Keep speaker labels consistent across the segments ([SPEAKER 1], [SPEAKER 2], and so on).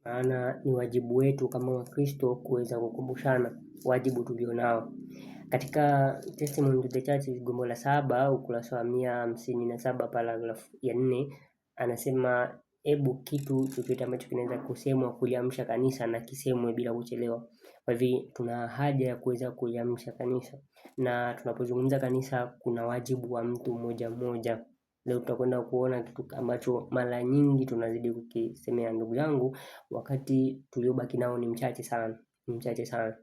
[SPEAKER 1] maana ni wajibu wetu kama Wakristo kuweza kukumbushana wajibu tulionao. Katika Testimony to the Church gombo la 7 ukurasa wa 157 paragraph ya 4 anasema hebu kitu chochote ambacho kinaweza kusemwa kuliamsha kanisa na kisemwe bila kuchelewa. Kwa hivyo tuna haja ya kuweza kuliamsha kanisa, na tunapozungumza kanisa kuna wajibu wa mtu mmoja mmoja. Leo tutakwenda kuona kitu ambacho mara nyingi tunazidi kukisemea ndugu yangu, wakati tuliobaki nao ni mchache sana.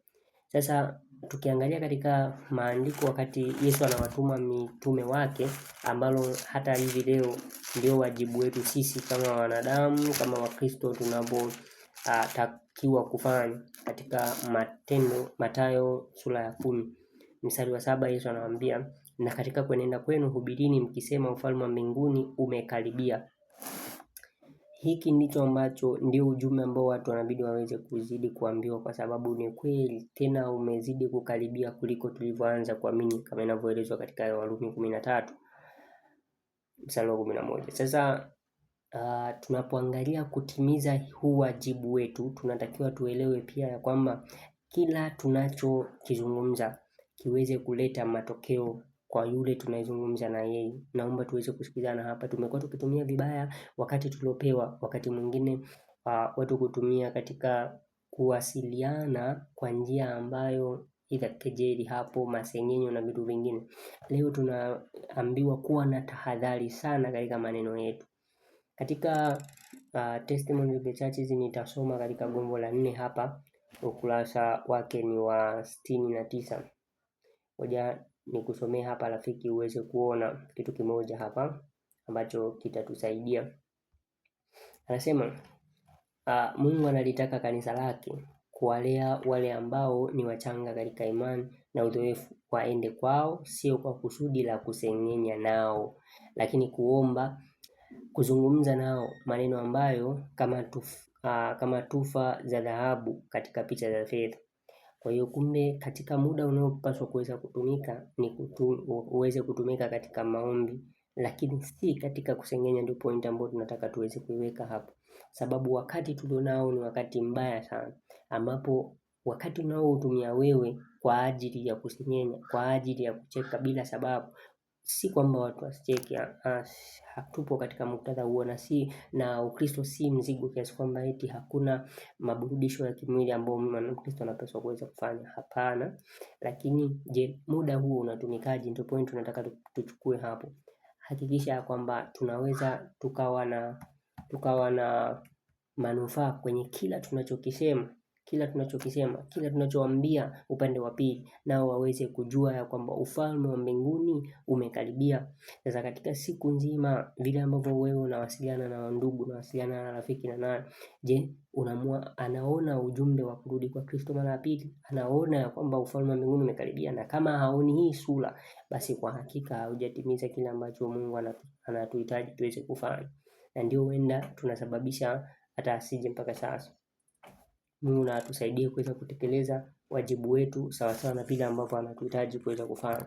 [SPEAKER 1] Sasa tukiangalia katika maandiko, wakati Yesu anawatuma mitume wake, ambalo hata hivi leo ndio wajibu wetu sisi kama wanadamu, kama Wakristo tunapotakiwa kufanya. Katika Mathayo sura ya 10 mstari wa 7 Yesu anawaambia, na katika kuenenda kwenu hubirini mkisema ufalme wa mbinguni umekaribia. Hiki ndicho ambacho ndio ujumbe ambao watu wanabidi waweze kuzidi kuambiwa, kwa sababu ni kweli tena umezidi kukaribia kuliko tulivyoanza kuamini, kama inavyoelezwa katika Warumi 13 mstari wa 11. Sasa tunapoangalia kutimiza huu wajibu wetu, tunatakiwa tuelewe pia ya kwamba kila tunachokizungumza kiweze kuleta matokeo kwa yule tunayezungumza na yeye. Naomba tuweze kusikizana hapa. Tumekuwa tukitumia vibaya wakati tuliopewa, wakati mwingine watu kutumia katika kuwasiliana kwa njia ambayo ila kejeli hapo, masengenyo na vitu vingine. Leo tunaambiwa kuwa na tahadhari sana katika maneno yetu. Katika Testimony of the Churches nitasoma katika gombo la 4 hapa, ukurasa wake ni wa 69. Ngoja nikusomee hapa rafiki, uweze kuona kitu kimoja hapa ambacho kitatusaidia. Anasema Mungu analitaka kanisa lake kuwalea wale ambao ni wachanga katika imani na uzoefu, waende kwao, sio kwa kusudi la kusengenya nao, lakini kuzungumza nao maneno ambayo kama tufa za dhahabu katika picha za fedha. Kwa hiyo kumbe katika muda unaopaswa kuweza kutumika ni uweze kutumika katika maombi, lakini si katika kusengenya. Ndio point ambayo tunataka tuweze kuiweka hapo, sababu wakati tulionao ni wakati mbaya sana, ambapo wakati unaotumia wewe kwa ajili ya kusengenya, kwa ajili ya kucheka bila sababu, si kwamba watu wasicheke, hatupo katika muktadha huo, na Ukristo si mzigo kiasi kwamba eti hakuna maburudisho ya kimwili ambayo Mkristo anapaswa kuweza kufanya. Hapana. Lakini je, muda huo unatumikaje? Ndio point tunataka tuchukue hapo. Hakikisha kwamba tunaweza tukawa na manufaa kwenye kila tunachokisema, kila tunachoambia upande wa pili, nao waweze kujua ya kwamba ufalme wa mbinguni umekaribia. Sasa katika siku nzima vile ambavyo wewe unawasiliana na ndugu, unawasiliana na rafiki na nani, je, anaona ujumbe wa kurudi kwa Kristo mara ya pili? Anaona ya kwamba ufalme wa mbinguni umekaribia? Na kama haoni hii sura, basi kwa hakika haujatimiza kile ambacho Mungu anatuhitaji tuweze kufanya, na ndio huenda tunasababisha hata asije mpaka sasa. Mungu na atusaidie kuweza kutekeleza wajibu wetu sawa sawa na vile ambavyo anatuhitaji kuweza kufanya.